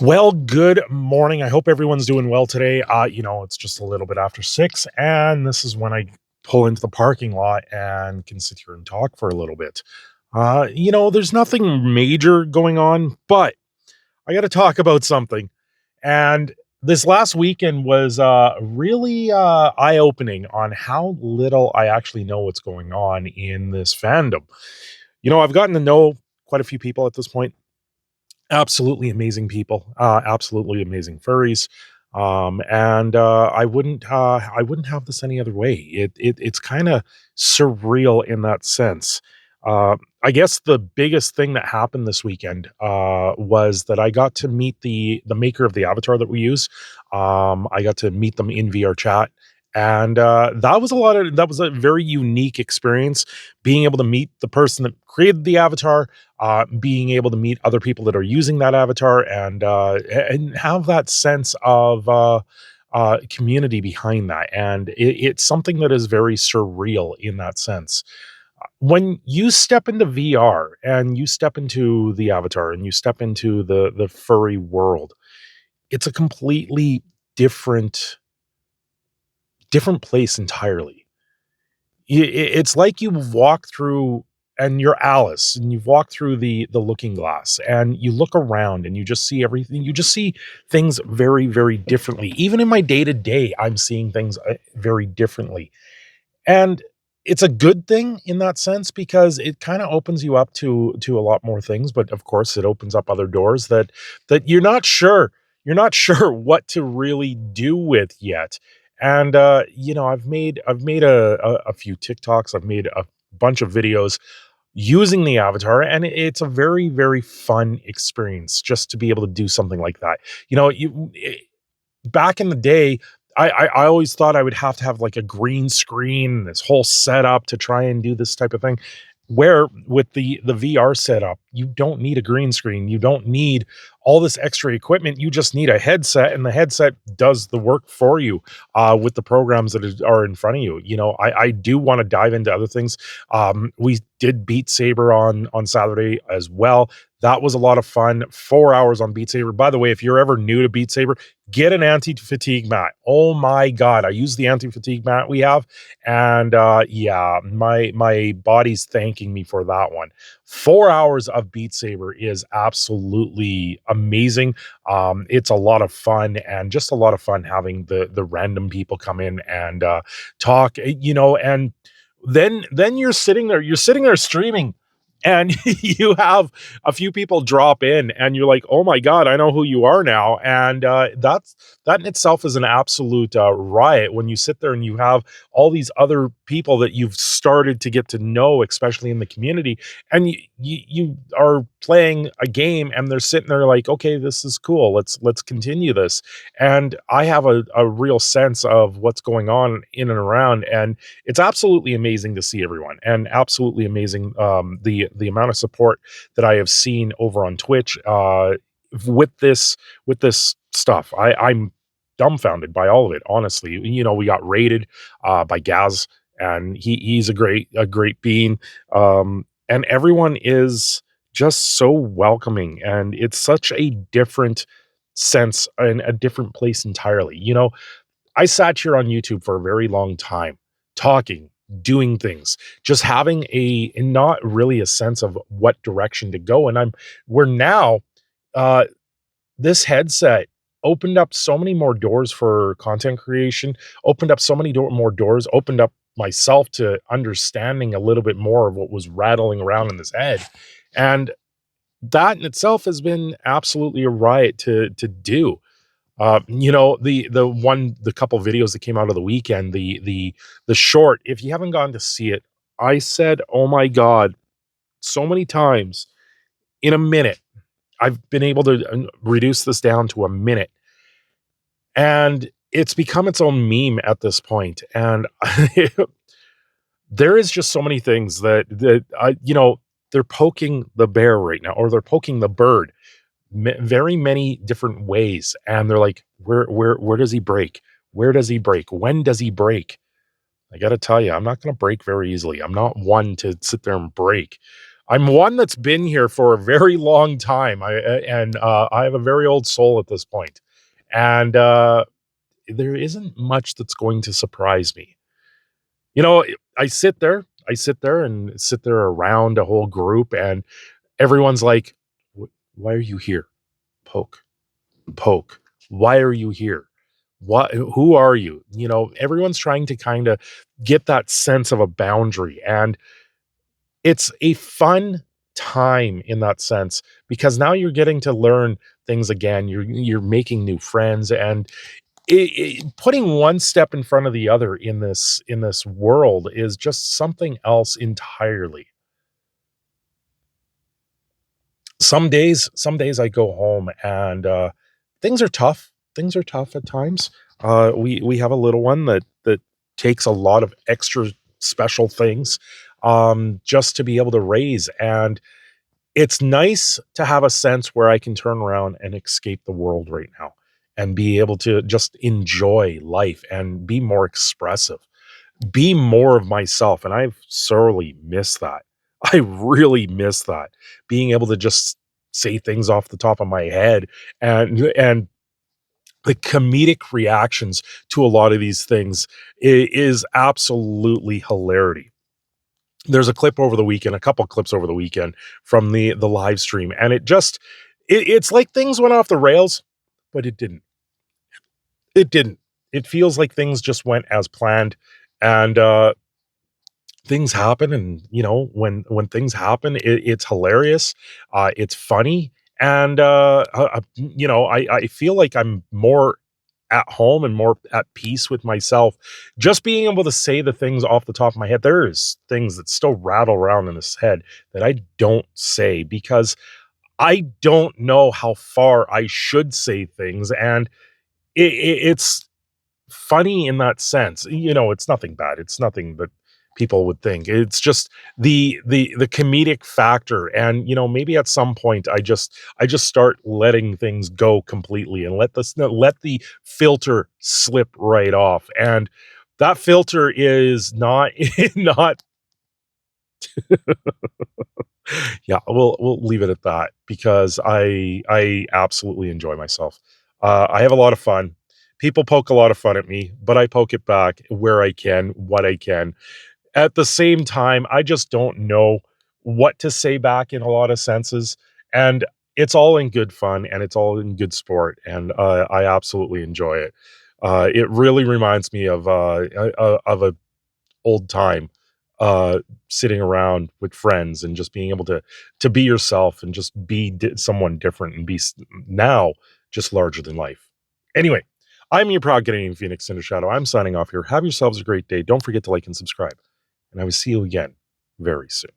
Well, good morning. I hope everyone's doing well today. It's just a little bit after 6, and this is when I pull into the parking lot and can sit here and talk for a little bit. There's nothing major going on, but I got to talk about something. And this last weekend was really eye-opening on how little I actually know what's going on in this fandom. I've gotten to know quite a few people at this point. Absolutely amazing people, absolutely amazing furries, and I wouldn't have this any other way. It's kinda surreal in that sense. I guess the biggest thing that happened this weekend, was that I got to meet the maker of the avatar that we use. I got to meet them in VR chat, and, that was a very unique experience, being able to meet the person that created the avatar, being able to meet other people that are using that avatar and have that sense of community behind that. And it's something that is very surreal in that sense. When you step into VR and you step into the avatar and you step into the furry world, it's a completely different different place entirely. It's like you've walked through and you're Alice, and you've walked through the looking glass, and you look around, and you just see everything. You just see things very, very differently. Even in my day-to-day, I'm seeing things, very differently, and it's a good thing in that sense because it kinda opens you up to a lot more things, but, of course, it opens up other doors that you're not sure what to really do with yet. And, I've made a few TikToks, I've made a bunch of videos using the avatar, and it's a very, very fun experience just to be able to do something like that. You know, you back in the day, I always thought I would have to have like a green screen, this whole setup to try and do this type of thing. Where with the VR setup, you don't need a green screen. You don't need all this extra equipment. You just need a headset, and the headset does the work for you with the programs that are in front of you. I do want to dive into other things. We did Beat Saber on Saturday as well. That was a lot of fun. 4 hours on Beat Saber. By the way, if you're ever new to Beat Saber, get an anti-fatigue mat. Oh my god, I use the anti-fatigue mat we have, and yeah, my body's thanking me for that one. 4 hours of Beat Saber is absolutely amazing. It's a lot of fun, and just a lot of fun having the random people come in and talk, and then you're sitting there streaming, and you have a few people drop in, and you're like, "Oh my god, I know who you are now." And that in itself is an absolute riot when you sit there and you have all these other people that you've started to get to know, especially in the community, and you are playing a game, and they're sitting there like, "Okay, this is cool. Let's continue this." And I have a real sense of what's going on in and around, and it's absolutely amazing to see everyone, and absolutely amazing, the amount of support that I have seen over on Twitch, with this stuff. I'm dumbfounded by all of it, honestly. We got raided by Gaz, and he's a great being. And everyone is just so welcoming, and it's such a different sense and a different place entirely. I sat here on YouTube for a very long time, talking, doing things, just having and not really a sense of what direction to go. And we're now, uh, this headset opened up so many more doors for content creation, opened up so many more doors, opened up myself to understanding a little bit more of what was rattling around in this head. And that in itself has been absolutely a riot to do. The couple videos that came out of the weekend, the short, if you haven't gotten to see it, I said, "Oh my god," so many times in a minute. I've been able to reduce this down to a minute, and it's become its own meme at this point. And there is just so many things they're poking the bear right now, or they're poking the bird very many different ways, and they're like, where does he break? Where does he break? When does he break? I got to tell you, I'm not going to break very easily. I'm not one to sit there and break. I'm one that's been here for a very long time. I have a very old soul at this point, and there isn't much that's going to surprise me. You know, I sit there around a whole group, and everyone's like, Why are you here? Poke, poke. Why are you here? What, who are you? You know, everyone's trying to kind of get that sense of a boundary. And it's a fun time in that sense because now you're getting to learn things again. You're making new friends, and putting one step in front of the other in this world is just something else entirely. Some days I go home and things are tough. Things are tough at times. We have a little one that takes a lot of extra special things just to be able to raise, and it's nice to have a sense where I can turn around and escape the world right now and be able to just enjoy life and be more expressive, be more of myself. And I've sorely missed that. I really miss that. Being able to just say things off the top of my head, and the comedic reactions to a lot of these things is absolutely hilarity. There's a clip over the weekend, a couple clips over the weekend from the live stream, and it's like things went off the rails, but it didn't. It didn't. It feels like things just went as planned, and things happen, and you know, when things happen, it's hilarious, it's funny, and you know, I feel like I'm more at home and more at peace with myself just being able to say the things off the top of my head. There's things that still rattle around in this head that I don't say because I don't know how far I should say things, and it's funny in that sense. You know, it's nothing bad. It's nothing that people would think. It's just the comedic factor. And, you know, maybe at some point I just start letting things go completely and let the filter slip right off. And that filter is not not yeah, we'll leave it at that because I absolutely enjoy myself. I have a lot of fun. People poke a lot of fun at me, but I poke it back where I can, what I can. At the same time, I just don't know what to say back in a lot of senses, and it's all in good fun and it's all in good sport, and I absolutely enjoy it. It really reminds me of a old time, uh, sitting around with friends and just being able to be yourself and just be someone different and now just larger than life. Anyway, I'm your proud Canadian Phoenix Cindershadow. I'm signing off here. Have yourselves a great day. Don't forget to like and subscribe, and I will see you again very soon.